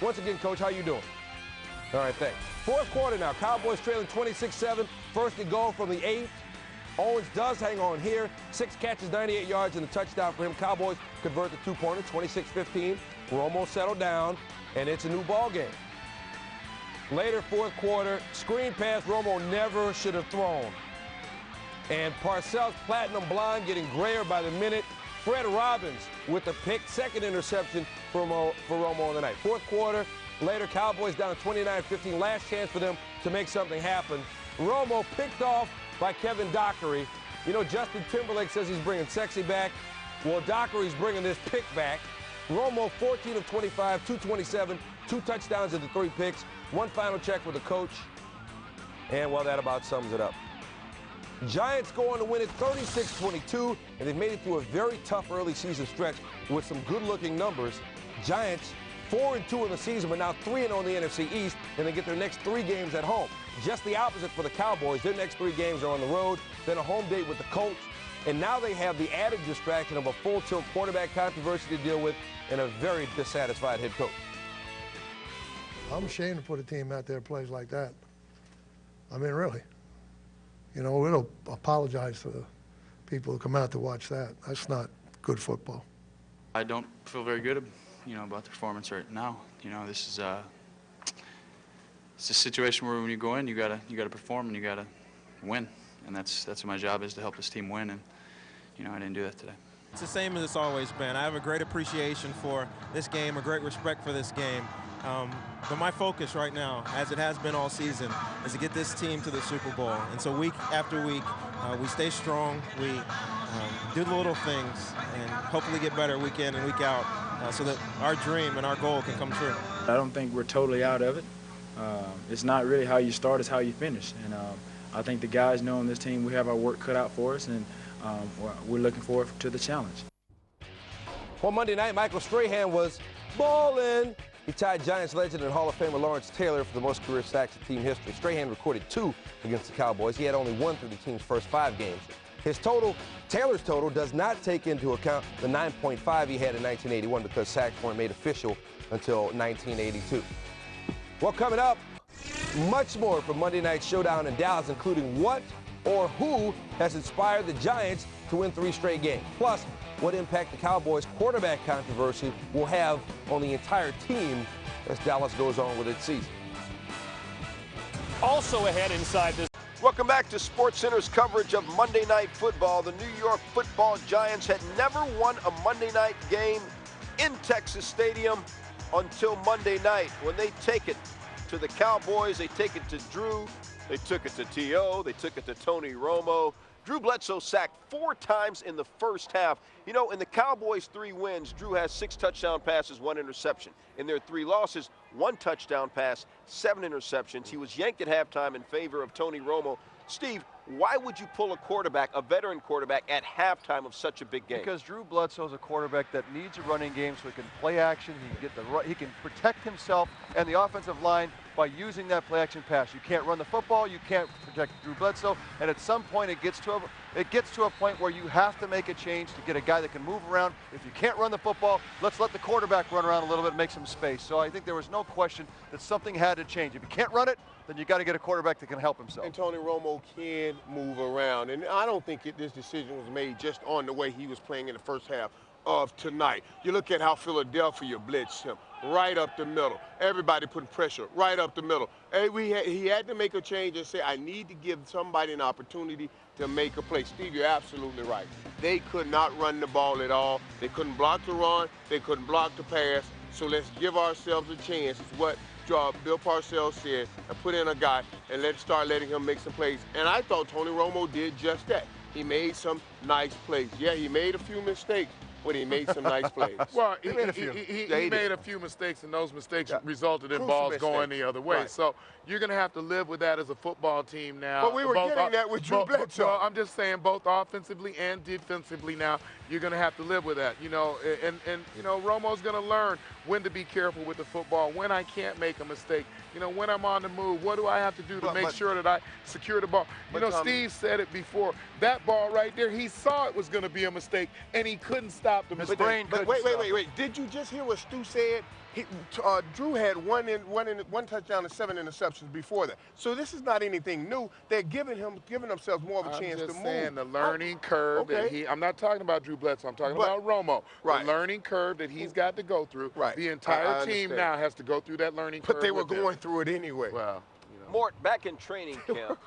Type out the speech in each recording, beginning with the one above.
Once again, Coach, how you doing? All right, thanks. Fourth quarter now. Cowboys trailing 26-7. First and goal from the 8th. Owens does hang on here. 6 catches, 98 yards, and a touchdown for him. Cowboys convert the two-pointer, 26-15. Romo settled down, and it's a new ball game. Later, fourth quarter, screen pass Romo never should have thrown. And Parcells platinum blonde getting grayer by the minute. Fred Robbins with the pick, second interception for Romo on the night. Fourth quarter, later, Cowboys down 29-15. Last chance for them to make something happen. Romo picked off by Kevin Dockery. You know, Justin Timberlake says he's bringing sexy back. Well, Dockery's bringing this pick back. Romo 14 of 25, 227, 2 touchdowns and the 3 picks. One final check with the coach. And, well, that about sums it up. Giants go on to win it 36-22, and they've made it through a very tough early season stretch with some good-looking numbers. Giants 4-2 in the season, but now 3-0 in the NFC East, and they get their next 3 games at home. Just the opposite for the Cowboys. Their next 3 games are on the road, then a home date with the Colts, and now they have the added distraction of a full-tilt quarterback controversy to deal with and a very dissatisfied head coach. I'm ashamed to put a team out there that plays like that. I mean, really. You know, we'll apologize to the people who come out to watch that. That's not good football. I don't feel very good, you know, about the performance right now. You know, this is it's a situation where when you go in, you gotta perform and you gotta win, and that's what my job is, to help this team win. And you know, I didn't do that today. It's the same as it's always been. I have a great appreciation for this game, a great respect for this game. But my focus right now, as it has been all season, is to get this team to the Super Bowl. And so week after week, we stay strong, we do the little things, and hopefully get better week in and week out so that our dream and our goal can come true. I don't think we're totally out of it. It's not really how you start, it's how you finish. And I think the guys know on this team we have our work cut out for us, and we're looking forward to the challenge. Well, Monday night, Michael Strahan was ballin'. He tied Giants legend and Hall of Famer Lawrence Taylor for the most career sacks in team history. Strahan recorded 2 against the Cowboys. He had only 1 through the team's first 5 games. His total, Taylor's total, does not take into account the 9.5 he had in 1981 because sacks weren't made official until 1982. Well, coming up, much more from Monday Night Showdown in Dallas, including what or who has inspired the Giants to win 3 straight games. Plus, what impact the Cowboys' quarterback controversy will have on the entire team as Dallas goes on with its season. Also ahead inside this. Welcome back to SportsCenter's coverage of Monday Night Football. The New York Football Giants had never won a Monday night game in Texas Stadium until Monday night when they take it to the Cowboys. They take it to Drew. They took it to T.O. They took it to Tony Romo. Drew Bledsoe sacked 4 times in the first half. You know, in the Cowboys' 3 wins, Drew has 6 touchdown passes, 1 interception. In their 3 losses, 1 touchdown pass, 7 interceptions. He was yanked at halftime in favor of Tony Romo. Steve, why would you pull a quarterback, a veteran quarterback, at halftime of such a big game? Because Drew Bledsoe is a quarterback that needs a running game so he can play action, he can protect himself and the offensive line by using that play action pass. You can't run the football, you can't protect Drew Bledsoe, and at some point it gets to a point where you have to make a change to get a guy that can move around. If you can't run the football, let's let the quarterback run around a little bit and make some space. So I think there was no question that something had to change. If you can't run it, then you got to get a quarterback that can help himself. And Tony Romo can move around, and I don't think this decision was made just on the way he was playing in the first half of tonight. You look at how Philadelphia blitzed him right up the middle. Everybody putting pressure right up the middle. And he had to make a change and say, I need to give somebody an opportunity to make a play. Steve, you're absolutely right. They could not run the ball at all. They couldn't block the run. They couldn't block the pass. So let's give ourselves a chance. It's what Bill Parcells said, and put in a guy and let's start letting him make some plays. And I thought Tony Romo did just that. He made some nice plays. Yeah, he made a few mistakes, but he made some nice plays. Well, he made a few mistakes, and those mistakes resulted in balls going the other way. Right. So you're going to have to live with that as a football team now. But we were getting that with Drew Bledsoe. Well, I'm just saying both offensively and defensively now, you're going to have to live with that. You know, and you know, Romo's going to learn when to be careful with the football, when I can't make a mistake. You know, when I'm on the move, what do I have to do to make sure that I secure the ball? You know, Steve said it before. That ball right there, he saw it was going to be a mistake, and he couldn't stop the mistake. But wait. Did you just hear what Stu said? Drew had one touchdown and 7 interceptions before that. So this is not anything new. They're giving themselves more of a chance to move. I'm just saying the learning curve that I'm not talking about Drew Bledsoe. I'm talking about Romo. Right. The learning curve that he's got to go through. Right. The entire team now has to go through that learning curve. But they were going through it anyway. Well, Mort, back in training camp,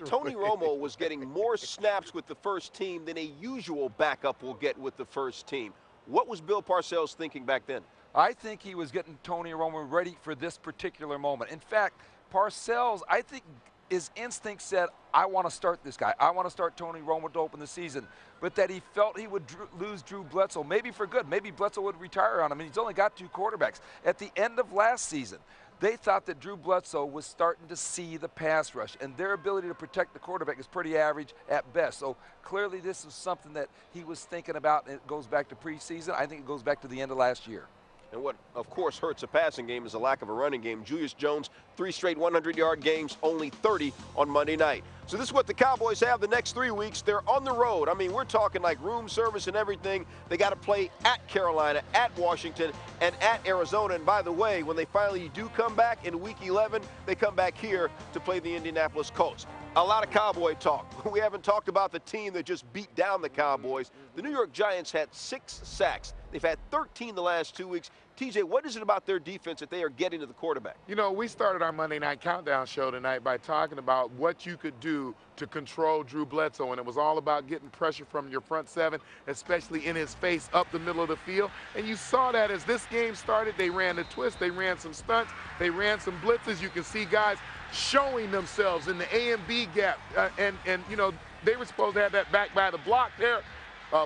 Tony Romo was getting more snaps with the first team than a usual backup will get with the first team. What was Bill Parcells thinking back then? I think he was getting Tony Romo ready for this particular moment. In fact, Parcells, I think his instinct said, I want to start this guy. I want to start Tony Romo to open the season. But that he felt he would lose Drew Bledsoe, maybe for good. Maybe Bledsoe would retire on him, and he's only got 2 quarterbacks. At the end of last season, they thought that Drew Bledsoe was starting to see the pass rush, and their ability to protect the quarterback is pretty average at best. So clearly this is something that he was thinking about, and it goes back to preseason. I think it goes back to the end of last year. And what, of course, hurts a passing game is a lack of a running game. Julius Jones, 3 straight 100-yard games, only 30 on Monday night. So this is what the Cowboys have the next 3 weeks. They're on the road. I mean, we're talking like room service and everything. They got to play at Carolina, at Washington, and at Arizona. And by the way, when they finally do come back in Week 11, they come back here to play the Indianapolis Colts. A lot of Cowboy talk. We haven't talked about the team that just beat down the Cowboys. The New York Giants had 6 sacks. They've had 13 the last 2 weeks. TJ, what is it about their defense that they are getting to the quarterback? You know, we started our Monday Night Countdown show tonight by talking about what you could do to control Drew Bledsoe, and it was all about getting pressure from your front 7, especially in his face up the middle of the field. And you saw that as this game started. They ran the twist, they ran some stunts, they ran some blitzes. You can see guys showing themselves in the A and B gap, and you know, they were supposed to have that back by the block there,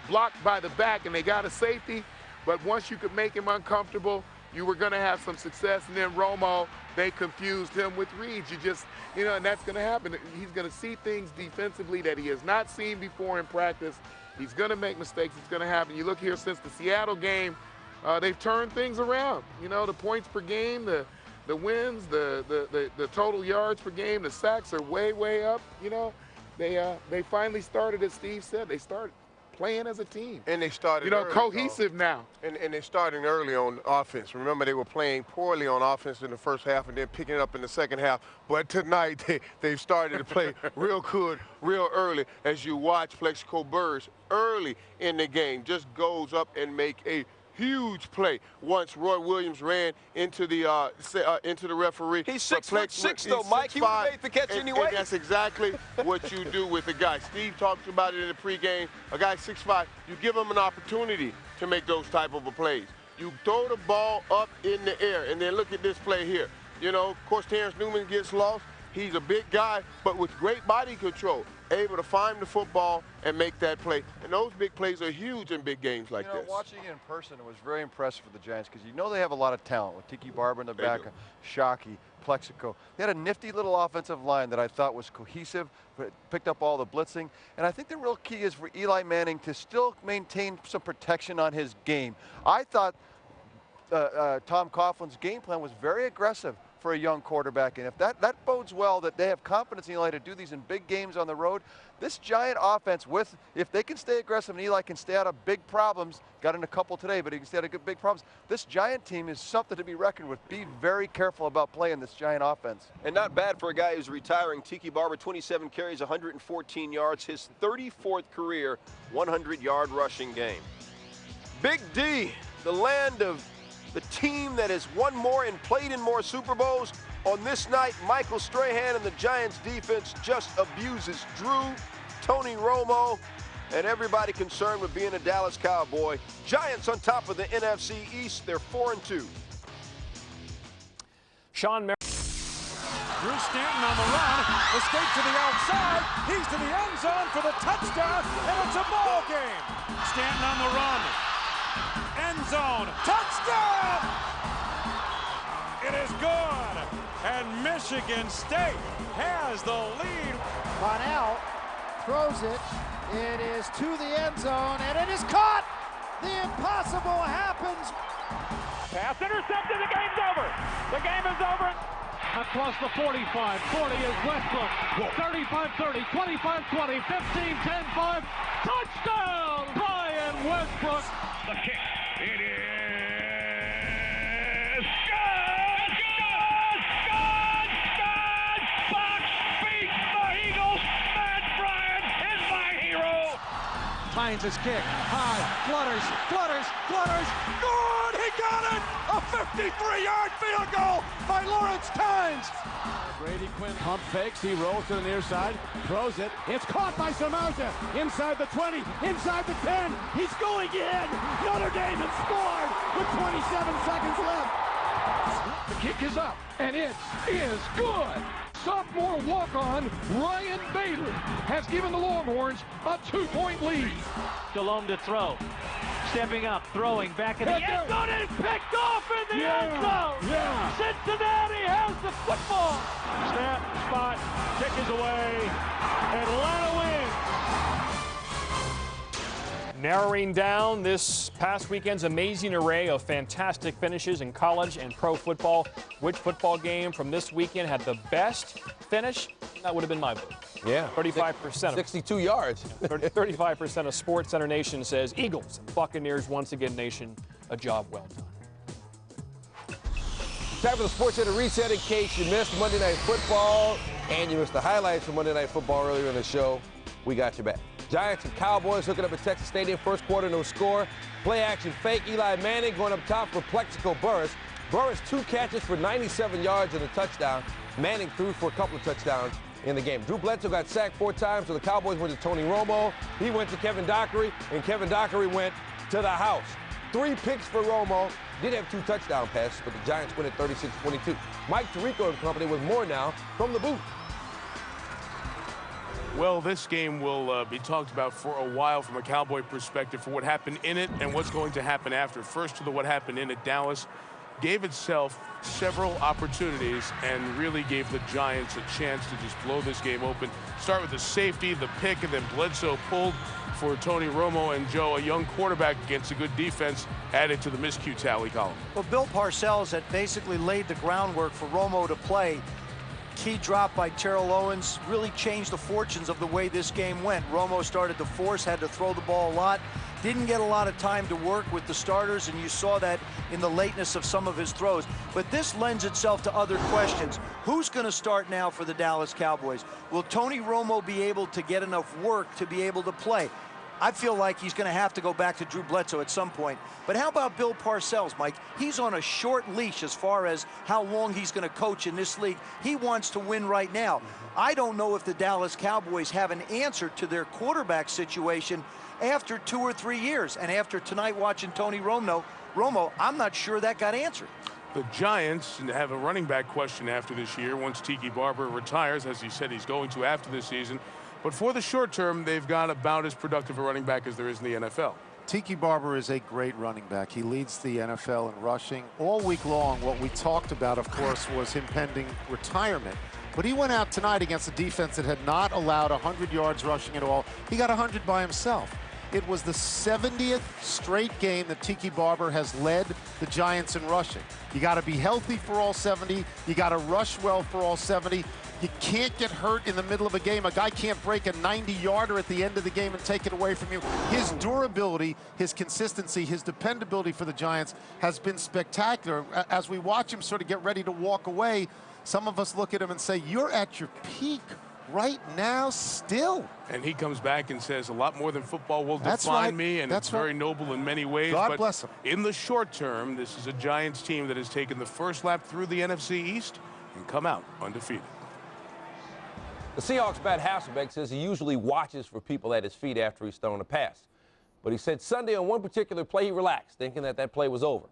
blocked by the back, and they got a safety. But once you could make him uncomfortable, you were going to have some success. And then Romo, they confused him with reads. You know, and that's going to happen. He's going to see things defensively that he has not seen before in practice. He's going to make mistakes. It's going to happen. You look here since the Seattle game, they've turned things around. You know, the points per game, the wins, the total yards per game, the sacks are way, way up. You know, they finally started, as Steve said, they started playing as a team. And they started, you know, early, cohesive now. And they're starting early on offense. Remember, they were playing poorly on offense in the first half and then picking it up in the second half. But tonight, they've started to play real good, real early. As you watch Plexico Burress early in the game, just goes up and make a huge play once Roy Williams ran into the referee. He's 6'6", though, Mike. He would have made the catch anyway. And that's exactly what you do with a guy. Steve talks about it in the pregame. A guy 6'5", you give him an opportunity to make those type of plays. You throw the ball up in the air, and then look at this play here. You know, of course, Terrence Newman gets lost. He's a big guy, but with great body control, able to find the football and make that play. And those big plays are huge in big games like this. Watching it in person, it was very impressive for the Giants because you know they have a lot of talent with Tiki Barber in the back, Shockey, Plexico. They had a nifty little offensive line that I thought was cohesive, but picked up all the blitzing. And I think the real key is for Eli Manning to still maintain some protection on his game. I thought Tom Coughlin's game plan was very aggressive for a young quarterback, and if that bodes well, that they have confidence in Eli to do these in big games on the road. This Giant offense, if they can stay aggressive and Eli can stay out of big problems, got in a couple today, but he can stay out of big problems. This Giant team is something to be reckoned with. Be very careful about playing this Giant offense. And not bad for a guy who's retiring. Tiki Barber, 27 carries, 114 yards, his 34th career 100-yard rushing game. Big D, the land of the team that has won more and played in more Super Bowls. On this night, Michael Strahan and the Giants defense just abuses Drew, Tony Romo, and everybody concerned with being a Dallas Cowboy. Giants on top of the NFC East. They're 4-2. Sean Mer Drew Stanton on the run, escape to the outside, he's to the end zone for the touchdown, and it's a ball game. Stanton on the run. End zone, touchdown! It is good, and Michigan State has the lead. Bonnell throws it, it is to the end zone, and it is caught! The impossible happens! Pass intercepted, the game's over! The game is over! Across the 45, 40 is Westbrook, 35-30, 25-20, 15-10-5, touchdown! Brian Westbrook! The kick, it is Hines' kick, high, flutters, good! He got it! A 53-yard field goal by Lawrence Tynes! Brady Quinn pump fakes, he rolls to the near side, throws it, it's caught by Samardzija, inside the 20, inside the 10, he's going in! Notre Dame has scored with 27 seconds left! The kick is up, and it is good! Sophomore walk-on Ryan Bader has given the Longhorns a 2-point lead. Delhomme to throw. Stepping up, throwing back in the end zone, and picked off in the end zone! Cincinnati has the football! Snap, spot, kick is away. Atlanta wins. Narrowing down this past weekend's amazing array of fantastic finishes in college and pro football. Which football game from this weekend had the best finish? That would have been my vote. Yeah. 35%. 62 yards. 35% of Sports Center Nation says Eagles and Buccaneers once again, Nation, a job well done. Time for the Sports Center reset in case you missed Monday Night Football and you missed the highlights from Monday Night Football earlier in the show. We got your back. Giants and Cowboys hooking up at Texas Stadium. First quarter, no score. Play action fake. Eli Manning going up top for Plexico Burress. Burress 2 catches for 97 yards and a touchdown. Manning threw for a couple of touchdowns in the game. Drew Bledsoe got sacked 4 times, so the Cowboys went to Tony Romo. He went to Kevin Dockery, and Kevin Dockery went to the house. 3 picks for Romo. Did have 2 touchdown passes, but the Giants win at 36-22. Mike Tirico and company with more now from the booth. Well, this game will be talked about for a while from a Cowboy perspective for what happened in it and what's going to happen after. First to the what happened in it. Dallas gave itself several opportunities and really gave the Giants a chance to just blow this game open. Start with the safety, the pick, and then Bledsoe pulled for Tony Romo, and Joe, a young quarterback against a good defense, added to the miscue tally column. Well, Bill Parcells had basically laid the groundwork for Romo to play. Key drop by Terrell Owens really changed the fortunes of the way this game went. Romo started to force, had to throw the ball a lot, didn't get a lot of time to work with the starters, and you saw that in the lateness of some of his throws. But this lends itself to other questions. Who's going to start now for the Dallas Cowboys? Will Tony Romo be able to get enough work to be able to play? I feel like he's going to have to go back to Drew Bledsoe at some point. But how about Bill Parcells, Mike? He's on a short leash as far as how long he's going to coach in this league. He wants to win right now. I don't know if the Dallas Cowboys have an answer to their quarterback situation after 2 or 3 years. And after tonight watching Tony Romo, I'm not sure that got answered. The Giants have a running back question after this year once Tiki Barber retires, as he said he's going to after this season. But for the short term, they've got about as productive a running back as there is in the NFL. Tiki Barber is a great running back. He leads the NFL in rushing. All week long, what we talked about, of course, was him pending retirement. But he went out tonight against a defense that had not allowed 100 yards rushing at all. He got 100 by himself. It was the 70th straight game that Tiki Barber has led the Giants in rushing. You got to be healthy for all 70. You got to rush well for all 70. You can't get hurt in the middle of a game. A guy can't break a 90-yarder at the end of the game and take it away from you. His durability, his consistency, his dependability for the Giants has been spectacular. As we watch him sort of get ready to walk away, some of us look at him and say, you're at your peak right now still. And he comes back and says a lot more than football will define me, and it's very noble in many ways. God bless him. In the short term, this is a Giants team that has taken the first lap through the NFC East and come out undefeated. The Seahawks' Matt Hasselbeck says he usually watches for people at his feet after he's thrown a pass. But he said Sunday on one particular play he relaxed, thinking that play was over.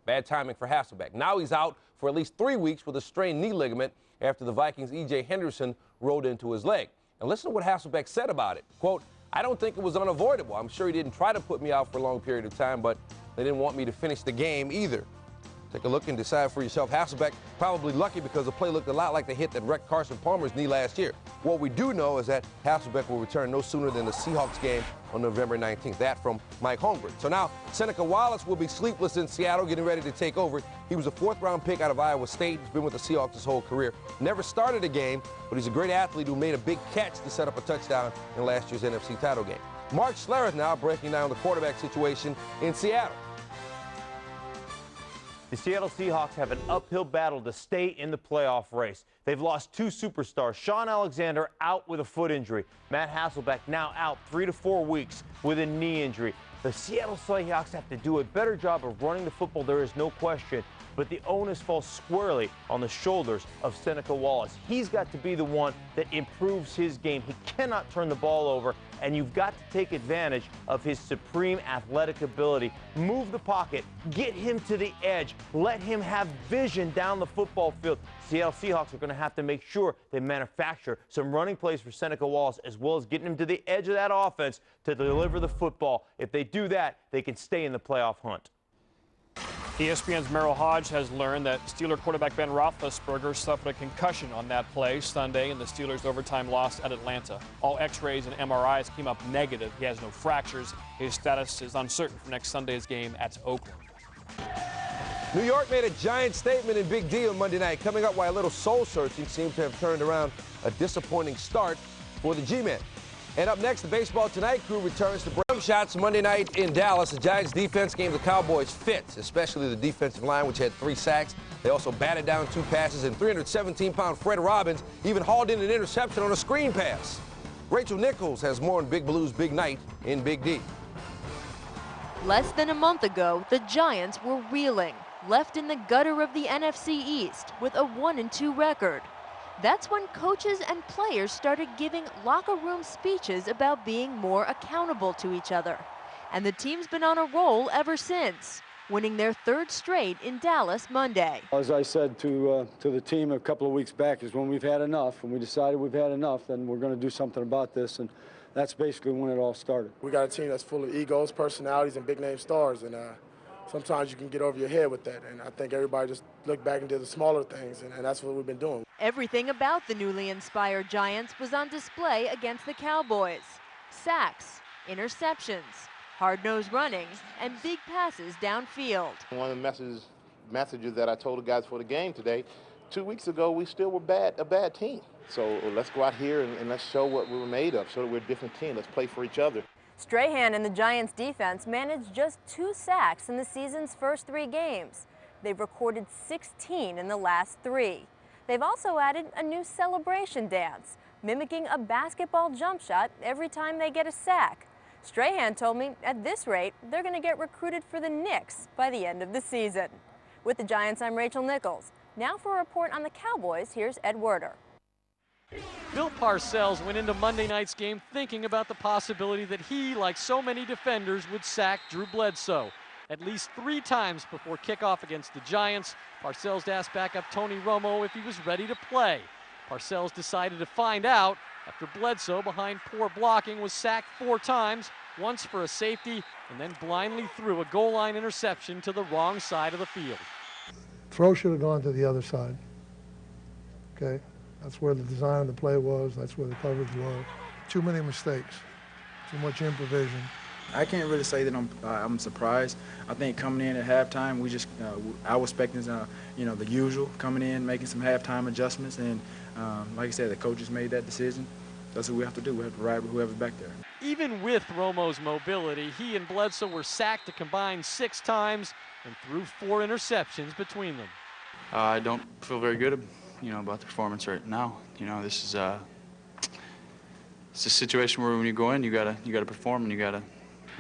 Bad timing for Hasselbeck. Now he's out for at least 3 weeks with a strained knee ligament after the Vikings' E.J. Henderson rode into his leg. And listen to what Hasselbeck said about it. Quote, I don't think it was unavoidable. I'm sure he didn't try to put me out for a long period of time, but they didn't want me to finish the game either. Take a look and decide for yourself. Hasselbeck probably lucky because the play looked a lot like the hit that wrecked Carson Palmer's knee last year. What we do know is that Hasselbeck will return no sooner than the Seahawks game on November 19th. That from Mike Holmgren. So now Seneca Wallace will be sleepless in Seattle, getting ready to take over. He was a 4th-round pick out of Iowa State. He's been with the Seahawks his whole career. Never started a game, but he's a great athlete who made a big catch to set up a touchdown in last year's NFC title game. Mark Schlereth now breaking down the quarterback situation in Seattle. The Seattle Seahawks have an uphill battle to stay in the playoff race. They've lost 2 superstars. Sean Alexander out with a foot injury. Matt Hasselbeck now out 3 to 4 weeks with a knee injury. The Seattle Seahawks have to do a better job of running the football, there is no question. But the onus falls squarely on the shoulders of Seneca Wallace. He's got to be the one that improves his game. He cannot turn the ball over, and you've got to take advantage of his supreme athletic ability. Move the pocket, get him to the edge, let him have vision down the football field. Seattle Seahawks are going to have to make sure they manufacture some running plays for Seneca Wallace, as well as getting him to the edge of that offense to deliver the football. If they do that, they can stay in the playoff hunt. ESPN's Merrill Hodge has learned that Steeler quarterback Ben Roethlisberger suffered a concussion on that play Sunday in the Steelers' overtime loss at Atlanta. All X-rays and MRIs came up negative. He has no fractures. His status is uncertain for next Sunday's game at Oakland. New York made a giant statement in Big D on Monday night, coming up while a little soul-searching seems to have turned around a disappointing start for the G-Men. And up next, the Baseball Tonight crew returns to jump shots Monday night in Dallas. The Giants defense gave the Cowboys fits, especially the defensive line, which had 3 sacks. They also batted down 2 passes, and 317-pound Fred Robbins even hauled in an interception on a screen pass. Rachel Nichols has more on Big Blue's big night in Big D. Less than a month ago, the Giants were reeling, left in the gutter of the NFC East with a 1-2 record. That's when coaches and players started giving locker room speeches about being more accountable to each other. And the team's been on a roll ever since, winning their 3rd straight in Dallas Monday. As I said to the team a couple of weeks back, is when we've had enough, when we decided we've had enough, then we're going to do something about this. And that's basically when it all started. We got a team that's full of egos, personalities, and big-name stars. And sometimes you can get over your head with that, and I think everybody just looked back and did the smaller things, and that's what we've been doing. Everything about the newly inspired Giants was on display against the Cowboys. Sacks, interceptions, hard-nosed running, and big passes downfield. One of the messages that I told the guys for the game today, 2 weeks ago we still were a bad team. So let's go out here and let's show what we were made of, show that we're a different team. Let's play for each other. Strahan and the Giants defense managed just 2 sacks in the season's first 3 games. They've recorded 16 in the last 3. They've also added a new celebration dance, mimicking a basketball jump shot every time they get a sack. Strahan told me at this rate, they're going to get recruited for the Knicks by the end of the season. With the Giants, I'm Rachel Nichols. Now for a report on the Cowboys, here's Ed Werder. Bill Parcells went into Monday night's game thinking about the possibility that he, like so many defenders, would sack Drew Bledsoe. At least 3 times before kickoff against the Giants, Parcells asked backup Tony Romo if he was ready to play. Parcells decided to find out after Bledsoe, behind poor blocking, was sacked 4 times, once for a safety, and then blindly threw a goal line interception to the wrong side of the field. Throw should have gone to the other side. Okay? That's where the design of the play was. That's where the coverage was. Too many mistakes. Too much improvisation. I can't really say that I'm surprised. I think coming in at halftime, we just I was expecting the usual, coming in, making some halftime adjustments, and like I said, the coaches made that decision. That's what we have to do. We have to ride with whoever's back there. Even with Romo's mobility, he and Bledsoe were sacked a combined 6 times and threw 4 interceptions between them. I don't feel very good, about the performance right now. This is it's a situation where when you go in, you gotta perform and you gotta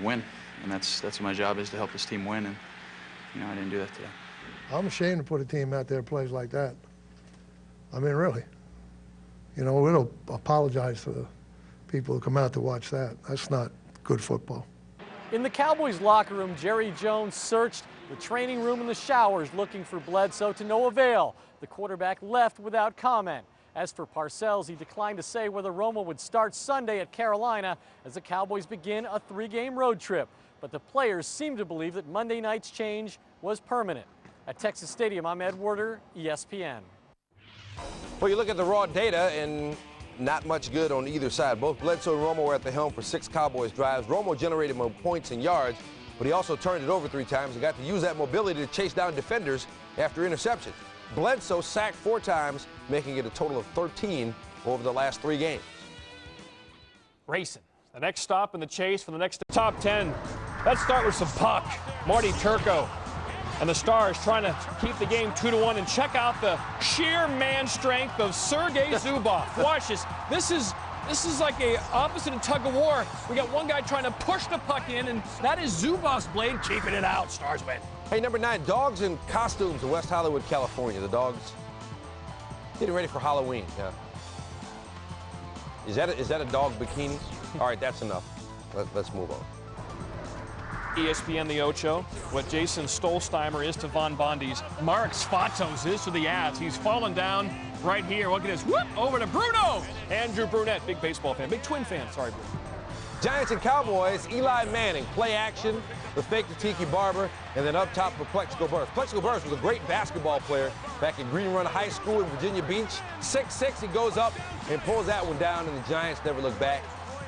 win, and that's what my job is, to help this team win. And I didn't do that today. I'm ashamed to put a team out there that plays like that. I mean, really. We'll apologize to the people who come out to watch that. That's not good football. In the Cowboys locker room, Jerry Jones searched the training room and the showers looking for Bledsoe, to no avail. The quarterback left without comment. As for Parcells, he declined to say whether Romo would start Sunday at Carolina as the Cowboys begin a 3-game road trip. But the players seem to believe that Monday night's change was permanent. At Texas Stadium, I'm Ed Werder, ESPN. Well, you look at the raw data, and not much good on either side. Both Bledsoe and Romo were at the helm for 6 Cowboys drives. Romo generated more points and yards, but he also turned it over 3 times and got to use that mobility to chase down defenders after interception. Bledsoe sacked 4 times, making it a total of 13 over the last 3 games. Racing. The next stop in the chase for the next top 10. Let's start with some puck. Marty Turco And the Stars trying to keep the game 2-1, and check out the sheer man strength of Sergei Zubov. Watch this. This is like a opposite of tug of war. We got one guy trying to push the puck in, and that is Zubov's blade keeping it out. Stars win. Hey, number 9, dogs in costumes in West Hollywood, California. The dogs getting ready for Halloween. Yeah. Is that a dog bikini? All right, that's enough. Let's move on. ESPN the Ocho, what Jason Stolsteimer is to Von Bondi's Mark Svatos is to the Avs. He's fallen down right here. Look at this. Whoop! Over to Bruno. Andrew Brunette, big baseball fan, big Twin fan. Sorry, Bruno. Giants and Cowboys, Eli Manning, play action, the fake to Tiki Barber, and then up top for Plexico Burress. Plexico Burress was a great basketball player back at Green Run High School in Virginia Beach. 6'6", he goes up and pulls that one down, and the Giants never look back.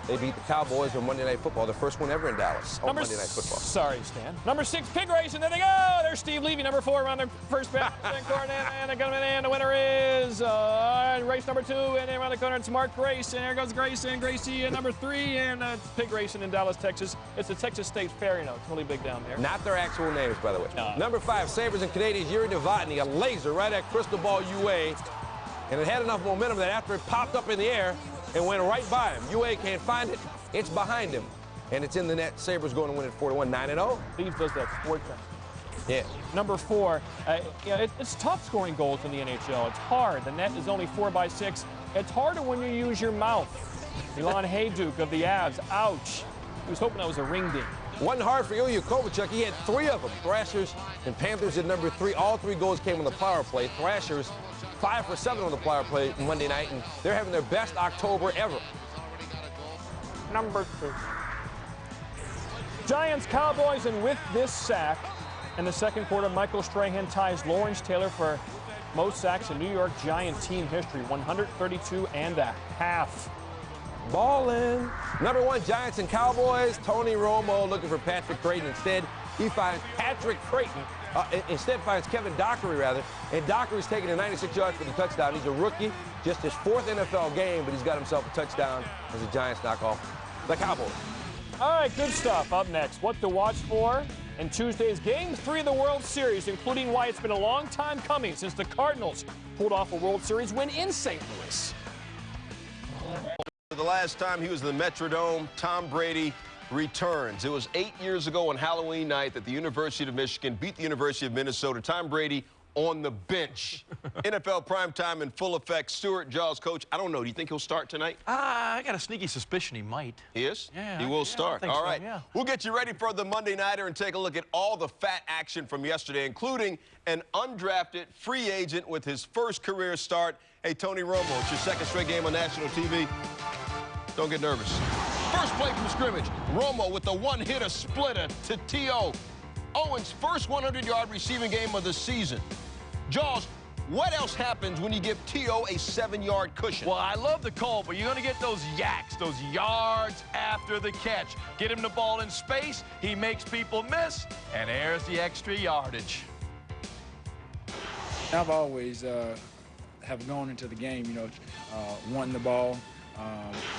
They beat the Cowboys on Monday Night Football, the first one ever in Dallas on Monday Night Football. Sorry, Stan. Number 6, pig race, and there they go. There's Steve Levy, number 4, around their first back. And the winner is race number 2, and around the corner it's Mark Grace, and there goes Grace and Gracie, and number 3, and pig racing in Dallas, Texas. It's the Texas State Fair, you know, it's really big down there. Not their actual names, by the way. No. Number 5, Sabres and Canadians, Yuri Novotny, a laser right at Crystal Ball UA, and it had enough momentum that after it popped up in the air, it went right by him. UA can't find it. It's behind him, and it's in the net. Sabres going to win it 4-1, 9-0. Leaves does that sport thing. Yeah. Number 4, it's tough scoring goals in the NHL. It's hard. The net is only 4x6. It's harder when you use your mouth. Milan Hajduk of the Avs, ouch. He was hoping that was a ring ding. Wasn't hard for Ilya Kovalchuk. He had 3 of them. Thrashers and Panthers at number 3. All 3 goals came on the power play. Thrashers 5 for 7 on the power play Monday night, and they're having their best October ever. Number 2. Giants, Cowboys, and with this sack in the second quarter, Michael Strahan ties Lawrence Taylor for most sacks in New York Giant team history, 132.5. Ballin'. Number 1, Giants and Cowboys. Tony Romo looking for Patrick Creighton. Instead, he finds Patrick Creighton. Instead finds Kevin Dockery, rather. And Dockery's taking it 96 yards for the touchdown. He's a rookie, just his 4th NFL game, but he's got himself a touchdown as the Giants knock off the Cowboys. All right, good stuff. Up next, what to watch for in Tuesday's Game 3 of the World Series, including why it's been a long time coming since the Cardinals pulled off a World Series win in St. Louis. The last time he was in the Metrodome, Tom Brady returns. It was 8 years ago on Halloween night that the University of Michigan beat the University of Minnesota. Tom Brady on the bench. NFL primetime in full effect. Stuart Jaws, coach, I don't know. Do you think he'll start tonight? I got a sneaky suspicion he might. He is? Yeah. He will start. I think All so, right. yeah. We'll get you ready for the Monday Nighter and take a look at all the fat action from yesterday, including an undrafted free agent with his first career start. Hey, Tony Romo, it's your second straight game on national TV. Don't get nervous. First play from scrimmage. Romo with the one-hitter splitter to T.O. Owen's first 100-yard receiving game of the season. Jaws, what else happens when you give T.O. a 7-yard cushion? Well, I love the call, but you're going to get those yaks, those yards after the catch. Get him the ball in space, he makes people miss, and there's the extra yardage. I've always have gone into the game, wanting the ball.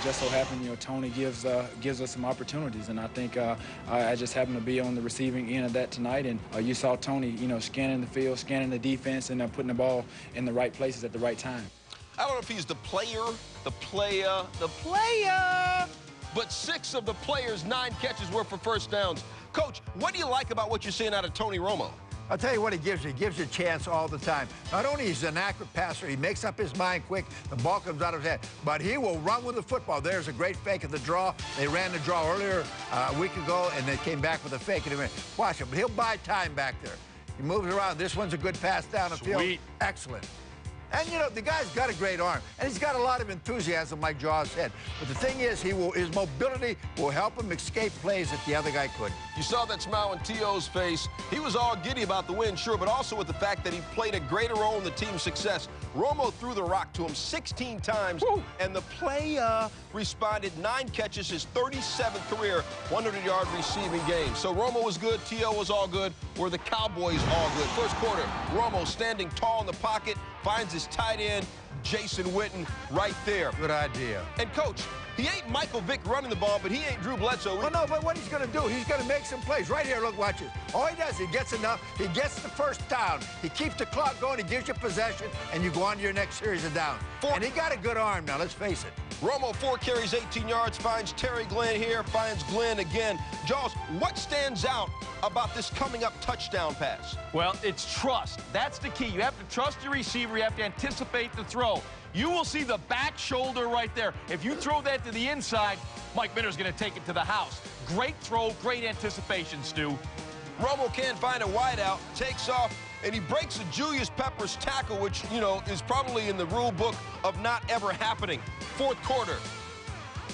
Just so happened, Tony gives us some opportunities, and I think I just happened to be on the receiving end of that tonight. And you saw Tony, scanning the field, scanning the defense, and putting the ball in the right places at the right time. I don't know if he's the player, but 6 of the players' 9 catches were for first downs. Coach, what do you like about what you're seeing out of Tony Romo? I'll tell you what he gives you. He gives you a chance all the time. Not only is he an accurate passer, he makes up his mind quick, the ball comes out of his head, but he will run with the football. There's a great fake at the draw. They ran the draw earlier a week ago, and they came back with a fake. And watch him, but he'll buy time back there. He moves around. This one's a good pass down the field. Excellent. And, the guy's got a great arm, and he's got a lot of enthusiasm, like Jaws said. But the thing is, his mobility will help him escape plays that the other guy couldn't. You saw that smile on T.O.'s face. He was all giddy about the win, sure, but also with the fact that he played a greater role in the team's success. Romo threw the rock to him 16 times, and the player responded 9 catches, his 37th career 100-yard receiving game. So Romo was good, T.O. was all good, were the Cowboys all good. First quarter, Romo standing tall in the pocket, finds his tight end, Jason Witten right there. Good idea. And, Coach, he ain't Michael Vick running the ball, but he ain't Drew Bledsoe. Well, no, but what he's going to do, he's going to make some plays. Right here, look, watch it. All he does, he gets enough. He gets the first down. He keeps the clock going. He gives you possession, and you go on to your next series of downs. And he got a good arm now, let's face it. Romo, 4 carries, 18 yards, finds Terry Glenn here, finds Glenn again. Jaws, what stands out about this coming up touchdown pass? Well, it's trust. That's the key. You have to trust your receiver. You have to anticipate the throw. You will see the back shoulder right there. If you throw that to the inside, Mike Minter's going to take it to the house. Great throw, great anticipation, Stu. Romo can't find a wideout, takes off, and he breaks a Julius Peppers tackle, which, you know, is probably in the rule book of not ever happening. 4th quarter.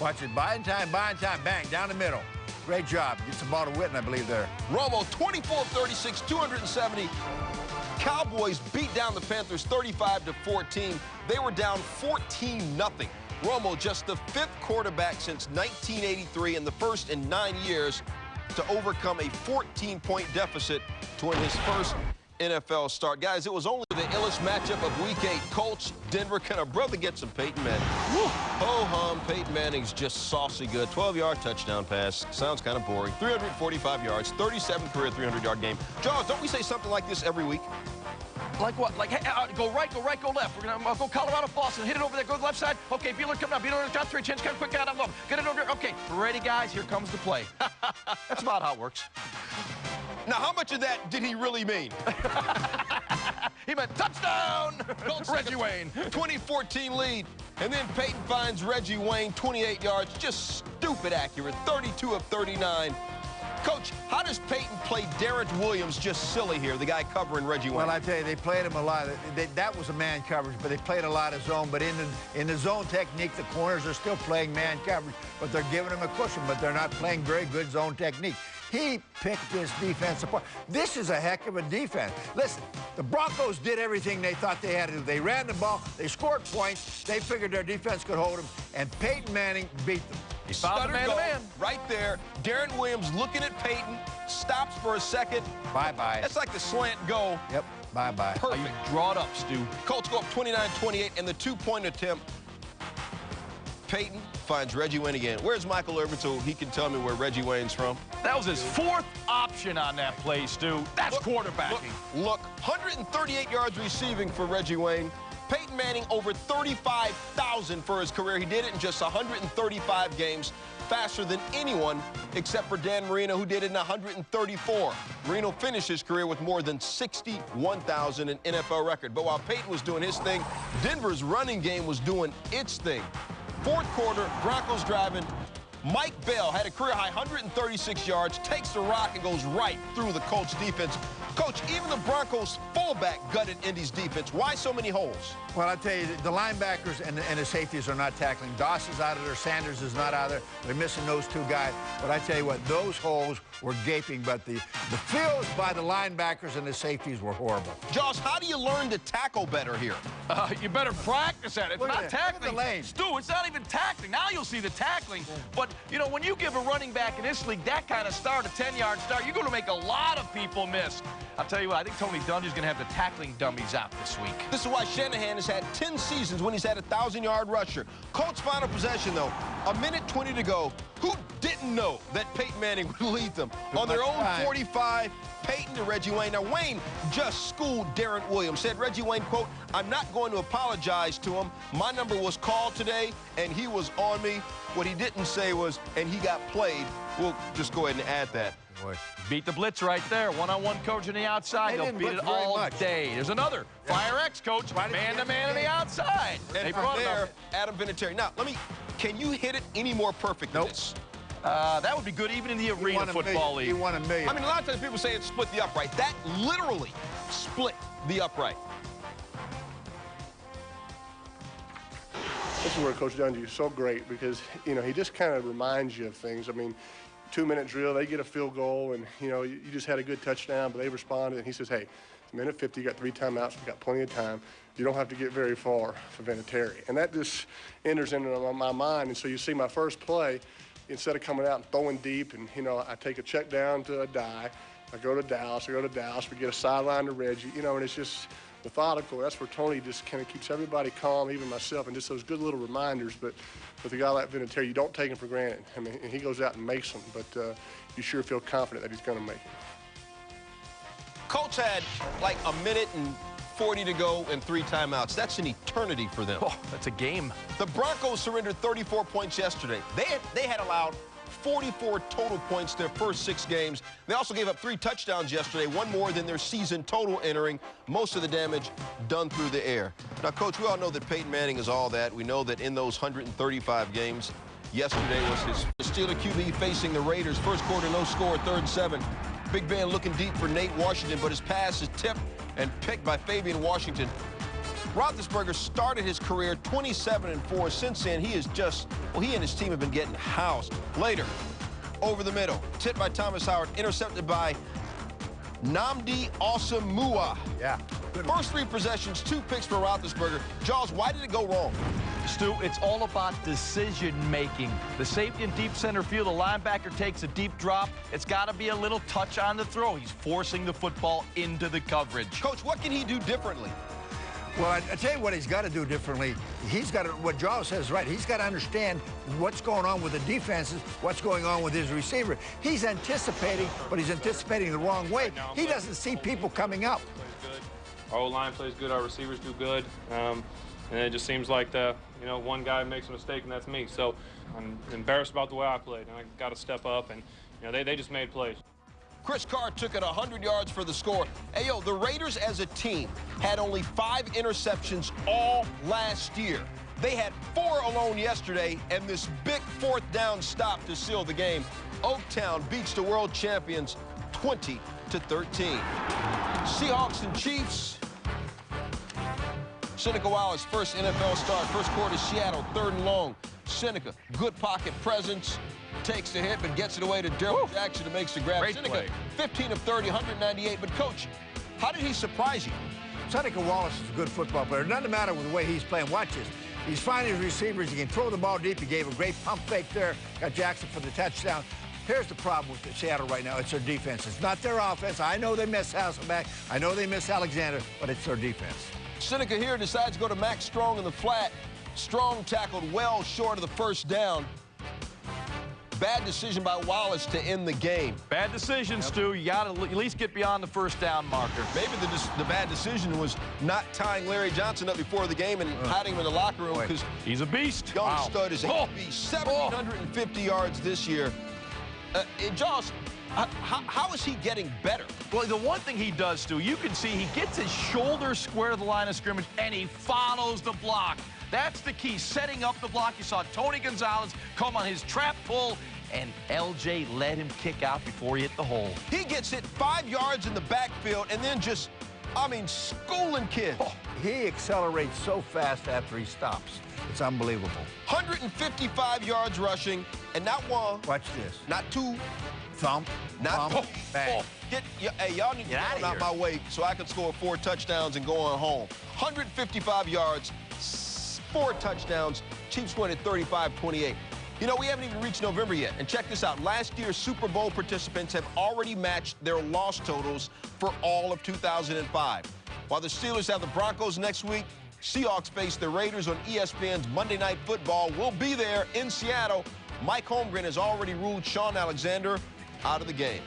Watch it, buying time, bang, down the middle. Great job. Gets the ball to Witten, I believe, there. Romo, 24-36, 270. Cowboys beat down the Panthers 35-14. They were down 14-0. Romo, just the 5th quarterback since 1983 and the first in 9 years to overcome a 14-point deficit to win his first NFL start. Guys, it was only the illest matchup of Week 8. Colts, Denver. Can our brother get some Peyton Manning? Ho-hum, Peyton Manning's just saucy good. 12-yard touchdown pass. Sounds kind of boring. 345 yards, 37th career 300-yard game. Jaws, don't we say something like this every week? Like what? Like, hey, go right, go left. We're going to go Colorado, Boston. Hit it over there. Go to the left side. Okay, Beeler coming up. Beeler got 3 chins. Come quick out. I'm low. Get it over there. Okay, ready, guys. Here comes the play. That's about how it works. Now, how much of that did he really mean? He meant touchdown! Reggie Wayne. 2014 lead. And then Peyton finds Reggie Wayne, 28 yards. Just stupid accurate. 32 of 39. Coach, how does Peyton play Darrent Williams just silly here, the guy covering Reggie Wayne? Well, I tell you, they played him a lot. That was a man coverage, but they played a lot of zone. But in the zone technique, the corners are still playing man coverage, but they're giving him a cushion, but they're not playing very good zone technique. He picked this defense apart. This is a heck of a defense. Listen, the Broncos did everything they thought they had to do. They ran the ball, they scored points, they figured their defense could hold them, and Peyton Manning beat them. He found the man-to-man. Right there. Darrent Williams looking at Peyton, stops for a second. Bye-bye. That's like the slant go. Yep, bye-bye. Perfect. You draw it up, Stu. Colts go up 29-28, and the 2-point attempt. Peyton finds Reggie Wayne again. Where's Michael Irvin so he can tell me where Reggie Wayne's from? That was his 4th option on that play, Stu. That's quarterbacking. Look, 138 yards receiving for Reggie Wayne. Peyton Manning over 35,000 for his career. He did it in just 135 games, faster than anyone except for Dan Marino, who did it in 134. Marino finished his career with more than 61,000, an NFL record. But while Peyton was doing his thing, Denver's running game was doing its thing. 4th quarter, Broncos driving. Mike Bell had a career-high 136 yards, takes the rock and goes right through the Colts defense. Coach, even the Broncos fullback gutted Indy's defense. Why so many holes? Well, I tell you, the linebackers and the safeties are not tackling. Dawson's out of there. Sanders is not out of there. They're missing those 2 guys. But I tell you what, those holes were gaping, but the fills by the linebackers and the safeties were horrible. Josh, how do you learn to tackle better here? You better practice at it. It's not tackling. Look at the lane. Stu, it's not even tackling. Now you'll see the tackling. But, you know, when you give a running back in this league that kind of start, a 10-yard start, you're going to make a lot of people miss. I'll tell you what, I think Tony Dungy's going to have the tackling dummies out this week. This is why Shanahan has had 10 seasons when he's had a 1,000-yard rusher. Colts final possession, though, 1:20 to go. Who didn't know that Peyton Manning would lead them? On their own 45, Peyton to Reggie Wayne. Now, Wayne just schooled Darrent Williams. Said Reggie Wayne, quote, "I'm not going to apologize to him. My number was called today, and he was on me." What he didn't say was, and he got played. We'll just go ahead and add that. Boy. Beat the blitz right there. One-on-one coach on the outside. They'll beat it all day. There's another. Fire X coach. Man-to-man on the outside. And they from brought there, Adam Vinatieri. Now, can you hit it any more perfect than this? That would be good even in the Arena Football League. He won $1 million. I mean, a lot of times people say it split the upright. That literally split the upright. This is where Coach Dungy is so great because, you know, he just kind of reminds you of things. I mean, 2-minute drill, they get a field goal, and, you know, you just had a good touchdown, but they responded, and he says, hey, it's 1:50, you got 3 timeouts, we got plenty of time. You don't have to get very far for Vinatieri. And that just enters into my mind, and so you see my first play, instead of coming out and throwing deep, and, you know, I take a check down to a die, I go to Dallas, we get a sideline to Reggie, you know, and it's just methodical. That's where Tony just kind of keeps everybody calm, even myself, and just those good little reminders. But with a guy like Vinatieri, you don't take him for granted. I mean, and he goes out and makes them, but you sure feel confident that he's going to make them. Colts had like a minute and 40 to go and 3 timeouts. That's an eternity for them. Oh, that's a game. The Broncos surrendered 34 points yesterday. They had allowed 44 total points their first 6 games. They also gave up 3 touchdowns yesterday, 1 more than their season total entering. Most of the damage done through the air. Now, Coach, we all know that Peyton Manning is all that. We know that in those 135 games, yesterday was his Steeler QB facing the Raiders. First quarter, no score, 3rd and 7. Big Ben looking deep for Nate Washington, but his pass is tipped and picked by Fabian Washington. Roethlisberger started his career 27-4. Since then, he is just, well, he and his team have been getting housed. Later, over the middle, tipped by Thomas Howard, intercepted by Nnamdi Asomugha. Yeah. First 3 possessions, 2 picks for Roethlisberger. Jaws, why did it go wrong? Stu, it's all about decision-making. The safety in deep center field, the linebacker takes a deep drop. It's got to be a little touch on the throw. He's forcing the football into the coverage. Coach, what can he do differently? Well, I tell you what he's got to do differently. He's got to, what Jaws says is right, he's got to understand what's going on with the defenses, what's going on with his receiver. He's anticipating, but he's anticipating the wrong way. He doesn't see people coming up. Our O-line plays good, our receivers do good, and it just seems like one guy makes a mistake, and that's me. So I'm embarrassed about the way I played, and I got to step up, and they just made plays. Chris Carr took it 100 yards for the score. Hey, yo, the Raiders as a team had only 5 interceptions all last year. They had 4 alone yesterday, and this big 4th down stop to seal the game. Oaktown beats the world champions 20-13. Seahawks and Chiefs. Seneca Wallace, first NFL start. First quarter, Seattle, 3rd and long. Seneca, good pocket presence. Takes the hit, but gets it away to Daryl Jackson, who makes the grab. Great Seneca, play. 15 of 30, 198. But, Coach, how did he surprise you? Seneca Wallace is a good football player. It doesn't matter with the way he's playing. Watch this. He's finding his receivers. He can throw the ball deep. He gave a great pump fake there. Got Jackson for the touchdown. Here's the problem with Seattle right now. It's their defense. It's not their offense. I know they miss Hasselbeck. I know they miss Alexander, but it's their defense. Seneca here decides to go to Max Strong in the flat. Strong tackled well short of the first down. Bad decision by Wallace to end the game. Bad decision, Stu. You got to at least get beyond the first down marker. Maybe the bad decision was not tying Larry Johnson up before the game and hiding him in the locker room, because he's a beast. Young stud is a beast. 1,750 yards this year. Jaws, how is he getting better? Well, the one thing he does, Stu, you can see he gets his shoulder square to the line of scrimmage, and he follows the block. That's the key, setting up the block. You saw Tony Gonzalez come on his trap pull, and LJ let him kick out before he hit the hole. He gets hit 5 yards in the backfield and then just, schooling kids. He accelerates so fast after he stops. It's unbelievable. 155 yards rushing, and not one. Watch this. Not 2. Thump. Not thump. Bang. Hey, y'all need to get out my way so I can score 4 touchdowns and go on home. 155 yards, 4 touchdowns. Chiefs win at 35-28. We haven't even reached November yet. And check this out. Last year's Super Bowl participants have already matched their loss totals for all of 2005. While the Steelers have the Broncos next week, Seahawks face the Raiders on ESPN's Monday Night Football. We'll be there in Seattle. Mike Holmgren has already ruled Sean Alexander out of the game.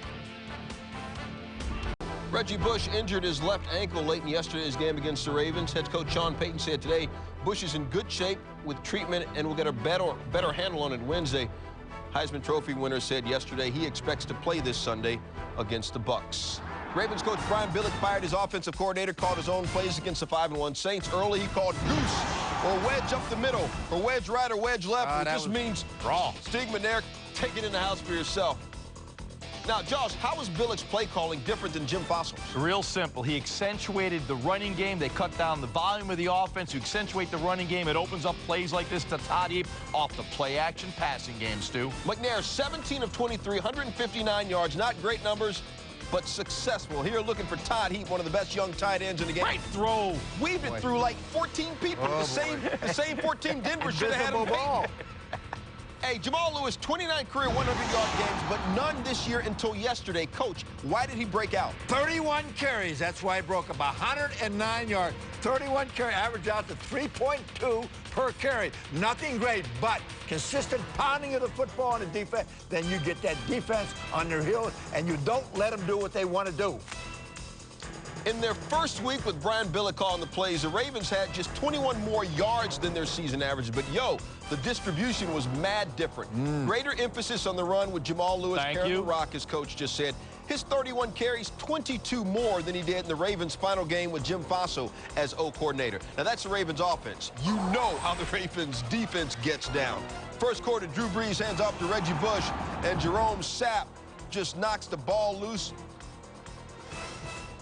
Reggie Bush injured his left ankle late in yesterday's game against the Ravens. Head coach Sean Payton said today Bush is in good shape with treatment and will get a better handle on it Wednesday. Heisman Trophy winner said yesterday he expects to play this Sunday against the Bucs. Ravens coach Brian Billick fired his offensive coordinator, called his own plays against the 5-1 Saints. Early he called goose or wedge up the middle or wedge right or wedge left. It just means wrong. Stig McNair, take it in the house for yourself. Now, Josh, how is Billick's play calling different than Jim Fossil's? Real simple. He accentuated the running game. They cut down the volume of the offense. You accentuate the running game, it opens up plays like this to Todd Heap off the play-action passing game, Stu. McNair, 17 of 23, 159 yards. Not great numbers, but successful. Here looking for Todd Heap, one of the best young tight ends in the game. Great throw. Weaved it through like 14 people. The same 14 Denver should have had him. Hey, Jamal Lewis, 29 career 100-yard games, but none this year until yesterday. Coach, why did he break out? 31 carries. That's why he broke up 109 yards. 31 carry, average out to 3.2 per carry. Nothing great, but consistent pounding of the football on the defense. Then you get that defense on their heels, and you don't let them do what they want to do. In their first week with Brian Billick calling the plays, the Ravens had just 21 more yards than their season average. But, the distribution was mad different. Greater emphasis on the run with Jamal Lewis carrying the rock, as Coach just said. His 31 carries, 22 more than he did in the Ravens' final game with Jim Faso as O-coordinator. Now, that's the Ravens' offense. You know how the Ravens' defense gets down. First quarter, Drew Brees hands off to Reggie Bush, and Jerome Sapp just knocks the ball loose.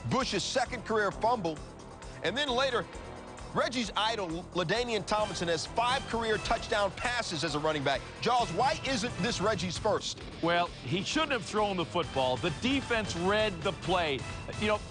Bush's second career fumble. And then later, Reggie's idol, LaDainian Tomlinson, has 5 career touchdown passes as a running back. Jaws, why isn't this Reggie's first? Well, he shouldn't have thrown the football. The defense read the play.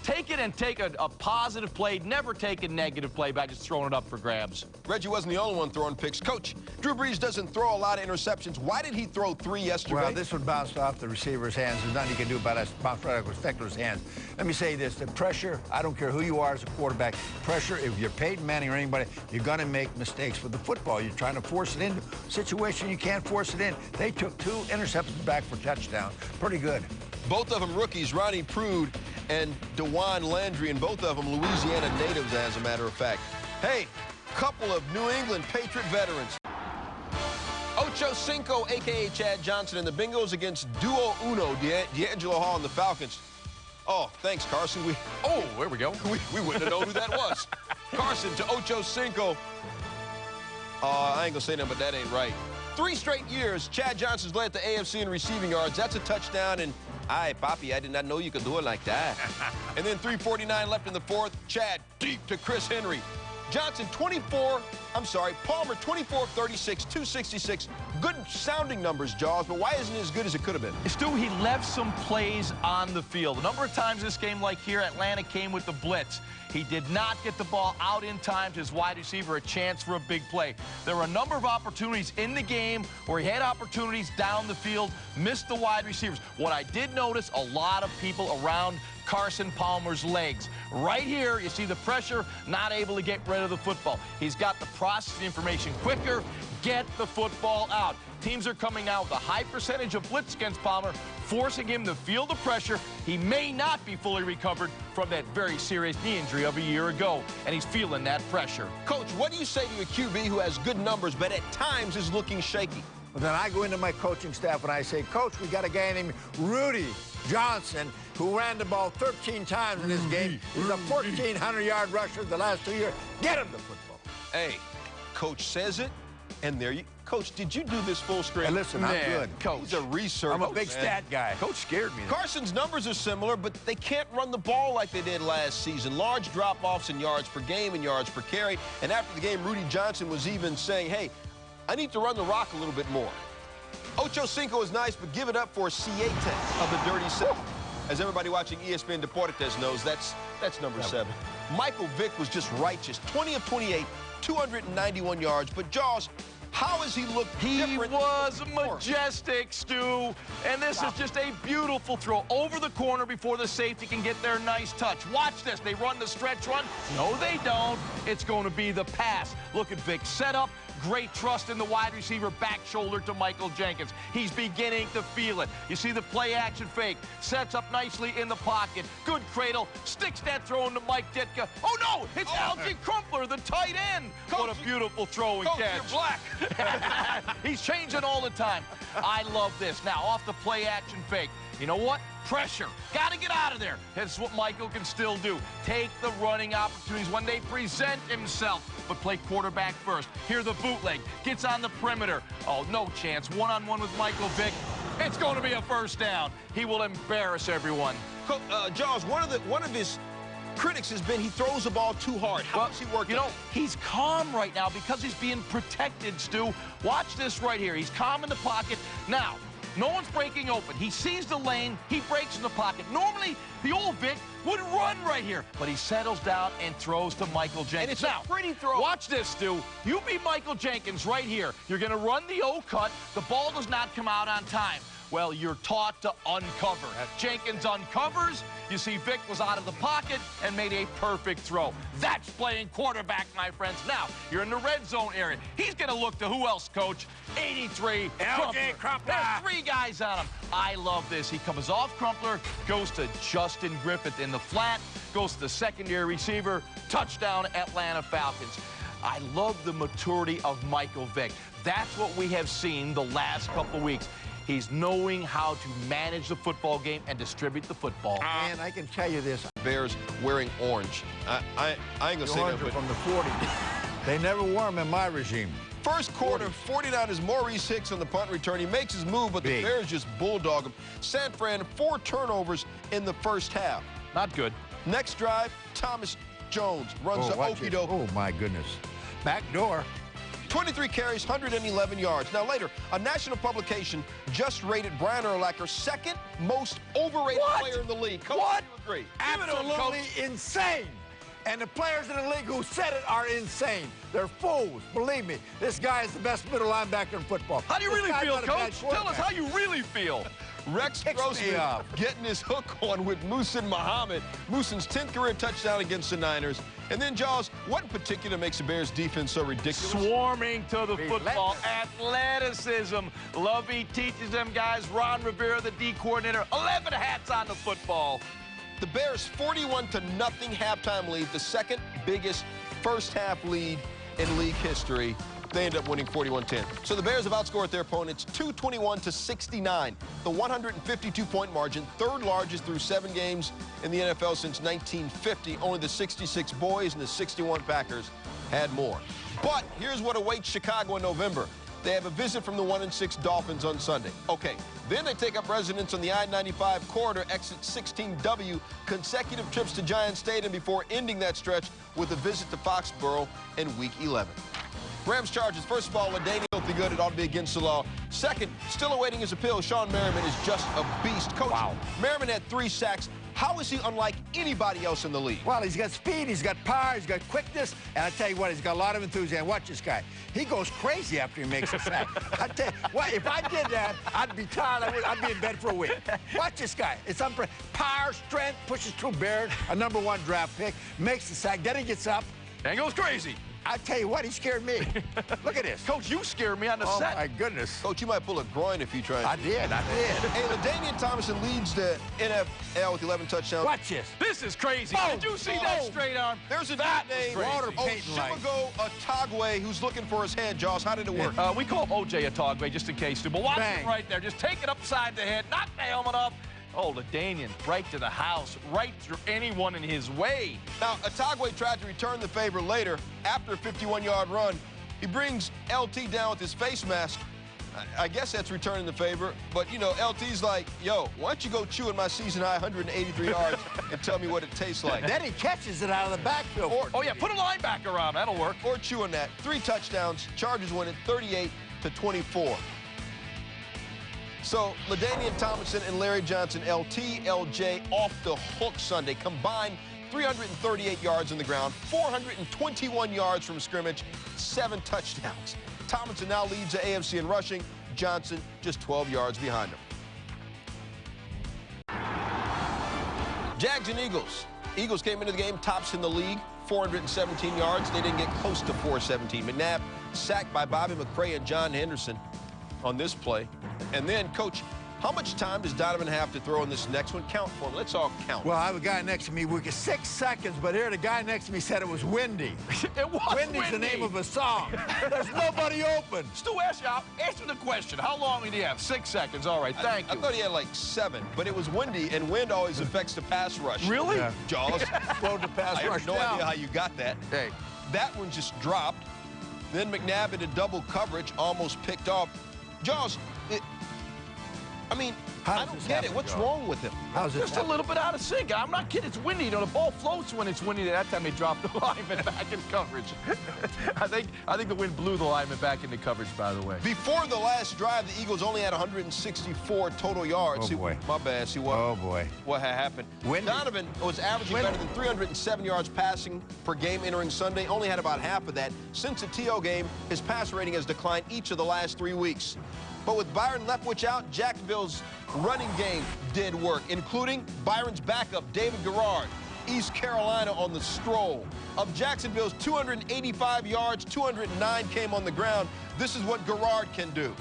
Take it and take a positive play. Never take a negative play by just throwing it up for grabs. Reggie wasn't the only one throwing picks. Coach, Drew Brees doesn't throw a lot of interceptions. Why did he throw 3 yesterday? Well, this one bounced off the receiver's hands. There's nothing you can do about it. Bounced right off the Steckler's hands. Let me say this. The pressure, I don't care who you are as a quarterback, pressure, if you're Peyton Manning or anybody, you're going to make mistakes with the football. You're trying to force it into a situation you can't force it in. They took 2 interceptions back for touchdown. Pretty good. Both of them rookies, Ronnie Prude and DeJuan Landry, and both of them Louisiana natives, as a matter of fact. Hey, couple of New England Patriot veterans. Ocho Cinco, a.k.a. Chad Johnson, and the Bengals against Duo Uno, D'Angelo Hall and the Falcons. Oh, thanks, Carson. There we go. We wouldn't have known who that was. Carson to Ocho Cinco. I ain't gonna say nothing, but that ain't right. 3 straight years, Chad Johnson's led the AFC in receiving yards. That's a touchdown, and aye, Papi, I did not know you could do it like that. And then 3:49 left in the fourth. Chad deep to Chris Henry. Johnson, Palmer, 24 of 36, 266. Good sounding numbers, Jaws, but why isn't it as good as it could have been? Stu, he left some plays on the field. A number of times this game, like here, Atlanta came with the blitz. He did not get the ball out in time to his wide receiver, a chance for a big play. There were a number of opportunities in the game where he had opportunities down the field, missed the wide receivers. What I did notice, a lot of people around Carson Palmer's legs. Right here, you see the pressure, not able to get rid of the football. He's got the processing information quicker, get the football out. Teams are coming out with a high percentage of blitz against Palmer, forcing him to feel the pressure. He may not be fully recovered from that very serious knee injury of a year ago, and he's feeling that pressure. Coach, what do you say to a QB who has good numbers, but at times is looking shaky? Well, then I go into my coaching staff and I say, Coach, we got a guy named Rudy Johnson who ran the ball 13 times in this game. He's a 1,400-yard rusher the last 2 years. Get him the football. Hey, Coach says it, and there you... Coach, did you do this full screen? Hey, listen, I'm good. Coach, he's a researcher. I'm a big stat guy. Coach scared me. Carson's numbers are similar, but they can't run the ball like they did last season. Large drop-offs in yards per game and yards per carry. And after the game, Rudy Johnson was even saying, hey, I need to run the rock a little bit more. Ocho Cinco is nice, but give it up for Siete of the Dirty 7. As everybody watching ESPN Deportes knows, that's number 7. Michael Vick was just righteous. 20 of 28, 291 yards. But Jaws, how has he looked different? He was majestic, Stu. And this is just a beautiful throw over the corner before the safety can get their nice touch. Watch this. They run the stretch run. No, they don't. It's going to be the pass. Look at Vick. Set up. Great trust in the wide receiver, back shoulder to Michael Jenkins. He's beginning to feel it. You see the play action fake. Sets up nicely in the pocket. Good cradle. Sticks that throw into Mike Ditka. Oh, no! It's Algie Crumpler, the tight end. Coach, what a beautiful throw and catch. You're black. He's changing all the time. I love this. Now, off the play action fake. You know what? Pressure. Got to get out of there. That's what Michael can still do. Take the running opportunities when they present himself, but play quarterback first. Here the bootleg. Gets on the perimeter. Oh, no chance. One-on-one with Michael Vick. It's going to be a first down. He will embarrass everyone. Jaws, one of his critics has been he throws the ball too hard. How is he working? You know, he's calm right now because he's being protected, Stu. Watch this right here. He's calm in the pocket. Now, No one's breaking open. He sees the lane. He breaks in the pocket. Normally, the old Vic would run right here, but he settles down and throws to Michael Jenkins. And it's a pretty throw. Watch this, Stu. You be Michael Jenkins right here. You're going to run the O-cut. The ball does not come out on time. Well, you're taught to uncover. As Jenkins uncovers, you see Vic was out of the pocket and made a perfect throw. That's playing quarterback, my friends. Now, you're in the red zone area. He's going to look to who else, Coach? 83, Crumpler. There's 3 guys on him. I love this. He comes off Crumpler, goes to Justin Griffith in the flat, goes to the secondary receiver, touchdown, Atlanta Falcons. I love the maturity of Michael Vick. That's what we have seen the last couple of weeks. He's knowing how to manage the football game and distribute the football. And I can tell you this. Bears wearing orange. I ain't gonna say that, but from the 40. They never wore them in my regime. First quarter, 49ers, Moreeeee Hicks on the punt return. He makes his move, but the Bears just bulldog him. San Fran, 4 turnovers in the first half. Not good. Next drive, Thomas Jones runs the okey-doke. Oh, my goodness. Back door. 23 carries, 111 yards. Now later, a national publication just rated Brian Urlacher second most overrated player in the league. Coach, What? do you agree? Absolutely insane. And the players in the league who said it are insane. They're fools. Believe me, this guy is the best middle linebacker in football. How do you really feel, Coach? Tell us how you really feel. Rex Grossman getting his hook on with Muhsin Muhammad. Muhsin's 10th career touchdown against the Niners. And then, Jaws, what in particular makes the Bears' defense so ridiculous? Swarming to the football. Athleticism. Lovey teaches them guys. Ron Rivera, the D coordinator. 11 hats on the football. The Bears' 41-0 halftime lead, the second biggest first-half lead in league history. They end up winning 41-10. So the Bears have outscored their opponents 221-69. The 152-point margin, third largest through 7 games in the NFL since 1950. Only the 66 Boys and the 61 Packers had more. But here's what awaits Chicago in November. They have a visit from the 1-6 Dolphins on Sunday. Okay, then they take up residence on the I-95 corridor, exit 16W, consecutive trips to Giant Stadium before ending that stretch with a visit to Foxborough in Week 11. Rams charges. First of all, LaDainian filthy good. It ought to be against the law. Second, still awaiting his appeal, Sean Merriman is just a beast. Coach, Merriman had 3 sacks. How is he unlike anybody else in the league? Well, he's got speed, he's got power, he's got quickness, and I tell you what, he's got a lot of enthusiasm. Watch this guy. He goes crazy after he makes a sack. I tell you, well, if I did that, I'd be tired. I'd be in bed for a week. Watch this guy. It's power, strength, pushes through Barrett, a #1 draft pick, makes the sack, then he gets up. And goes crazy. I tell you what, he scared me. Look at this. Coach, you scared me on the set. Oh, my goodness. Coach, you might pull a groin if you try. I did. Hey, LaDainian Tomlinson leads the NFL with 11 touchdowns. Watch this. This is crazy. Did you see that straight arm? There's a dude named Oshimago Atagwe who's looking for his head, Jaws. How did it work? We call OJ Atagwe just in case, too. But watch him right there. Just take it upside the head, knock the helmet off. Oh, LaDainian right to the house, right through anyone in his way. Now, Atagwe tried to return the favor later. After a 51-yard run, he brings LT down with his face mask. I guess that's returning the favor. But, you know, LT's like, yo, why don't you go chew in my season-high 183 yards and tell me what it tastes like. Then he catches it out of the backfield. Oh, yeah, put a linebacker on. That'll work. Or chew on that. 3 touchdowns. Chargers win it 38-24. So, LaDainian Tomlinson and Larry Johnson, LT, LJ, off the hook Sunday. Combined 338 yards on the ground, 421 yards from scrimmage, 7 touchdowns. Tomlinson now leads the AFC in rushing. Johnson just 12 yards behind him. Jags and Eagles. Eagles came into the game tops in the league, 417 yards. They didn't get close to 417. McNabb sacked by Bobby McCray and John Henderson on this play. And then, Coach, how much time does Donovan have to throw in this next one? Count for him. Let's all count. Well, I have a guy next to me. We get 6 seconds, but here the guy next to me said it was windy. It was Windy's the name of a song. There's nobody open. Stu, answer the question. How long did he have? 6 seconds. All right, thank you. I thought he had like 7, but it was windy, and wind always affects the pass rush. Really? Yeah. Jaws. Slowed the pass I rush have no down. idea how you got that. Hey, that one just dropped. Then McNabb into double coverage, almost picked off. Jaws, I mean, I don't get it. What's wrong with him? How's it Just a little bit out of sync. I'm not kidding. It's windy. You know, the ball floats when it's windy. That time they dropped the lineman back in coverage. I think the wind blew the lineman back into coverage, by the way. Before the last drive, the Eagles only had 164 total yards. Oh, boy. My bad. See what? Oh, boy. What had happened? Windy. Donovan was averaging better than 307 yards passing per game entering Sunday. Only had about half of that. Since the TO game, his pass rating has declined each of the last 3 weeks. But with Byron Leftwich out, Jacksonville's running game did work, including Byron's backup, David Garrard, East Carolina on the stroll. Of Jacksonville's 285 yards, 209 came on the ground. This is what Garrard can do.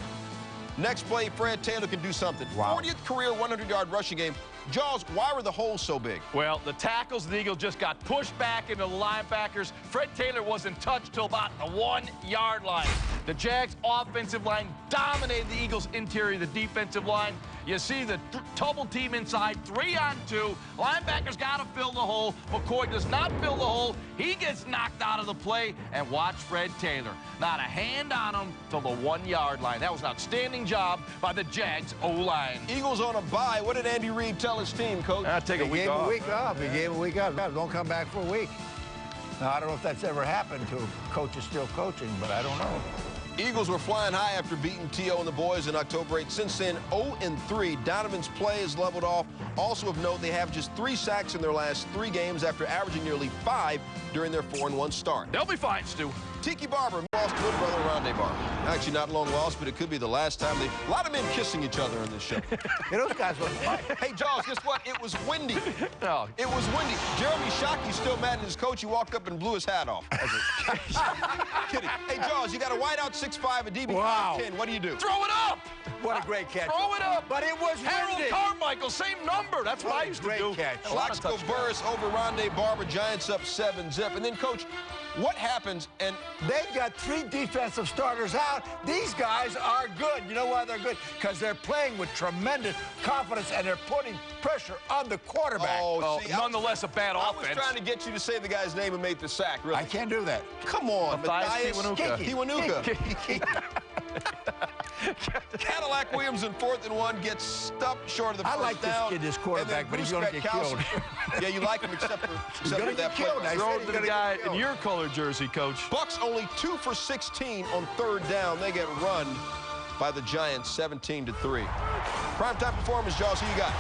Next play, Fred Taylor can do something. Wow. 40th career 100-yard rushing game. Jaws, why were the holes so big? Well, the tackles of the Eagles just got pushed back into the linebackers. Fred Taylor wasn't touched till about the 1-yard line. The Jags' offensive line dominated the Eagles' interior, the defensive line. You see the double team inside, 3-on-2. Linebackers got to fill the hole. McCoy does not fill the hole. He gets knocked out of the play. And watch Fred Taylor. Not a hand on him till the 1-yard line. That was an outstanding job by the Jags' O-line. Eagles on a bye. What did Andy Reid tell his team, Coach? I'll take a week off. He gave a week off. Don't come back for a week. Now, I don't know if that's ever happened to a coach is still coaching, but I don't know. Eagles were flying high after beating T.O. and the boys in October 8th. Since then, 0-3. Donovan's play is leveled off. Also of note, they have just 3 sacks in their last 3 games after averaging nearly 5 during their 4-1 start. They'll be fine, Stu. Tiki Barber lost to his brother Rondé Barber. Actually, not long lost, but it could be the last time they... A lot of men kissing each other in this show. Hey, those guys were fine. Hey, Jaws, guess what? It was windy. No. It was windy. Jeremy Shockey's still mad at his coach. He walked up and blew his hat off. Kidding. Hey, Jaws, you got a wideout 6'5", a DB 5'10". What do you do? Throw it up! What a great catch. Throw it up! But it was Harold windy. Carmichael, same number. That's what I used to do. Catch. Plaxico Burress over Rondé Barber. Giants up 7-zip. And then, Coach, what happens? And they've got 3 defensive starters out. These guys are good. You know why they're good? Because they're playing with tremendous confidence and they're putting pressure on the quarterback. Oh, see, nonetheless, a bad offense. I was trying to get you to say the guy's name and made the sack. Really. I can't do that. Come on, Matthias Kiwanuka. Cadillac Williams in 4th and 1 gets stuffed short of the first down. I like this kid, this quarterback, but he's going to get killed. Yeah, you like him except for that play. Throw it to the guy in your color jersey, Coach. Bucks only 2 for 16 on 3rd down. They get run by the Giants 17-3. Primetime performance, Jaws, who you got?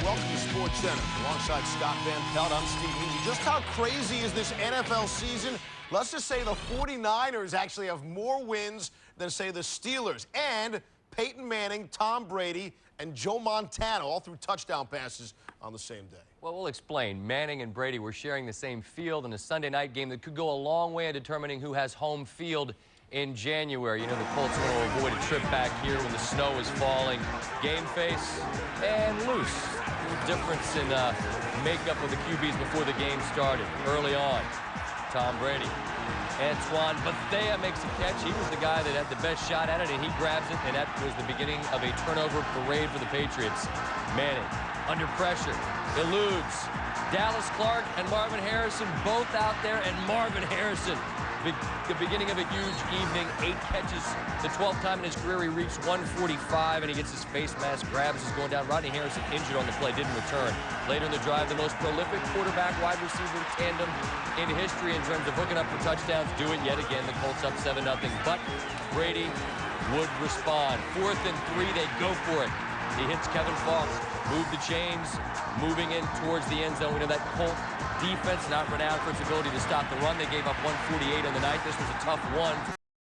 Welcome to Sports Center. Alongside Scott Van Pelt, I'm Steve Meany. Just how crazy is this NFL season? Let's just say the 49ers actually have more wins than, say, the Steelers. And Peyton Manning, Tom Brady, and Joe Montana all threw touchdown passes on the same day. Well, we'll explain. Manning and Brady were sharing the same field in a Sunday night game that could go a long way in determining who has home field in January. You know, the Colts want to avoid a trip back here when the snow is falling. Game face and loose. A little difference in makeup of the QBs before the game started. Early on, Tom Brady. Antoine Bethea makes a catch. He was the guy that had the best shot at it, and he grabs it, and that was the beginning of a turnover parade for the Patriots. Manning, under pressure, eludes. Dallas Clark and Marvin Harrison both out there, and Marvin Harrison, the beginning of a huge evening, 8 catches. The 12th time in his career he reached 145, and he gets his face mask, grabs, is going down. Rodney Harrison injured on the play, didn't return. Later in the drive, the most prolific quarterback-wide receiver tandem in history in terms of hooking up for touchdowns. Do it yet again. The Colts up 7-0, but Brady would respond. 4th and 3, they go for it. He hits Kevin Falk, move the chains, moving in towards the end zone. We know that Colt defense not renowned for its ability to stop the run. They gave up 148 on the night. This was a tough one.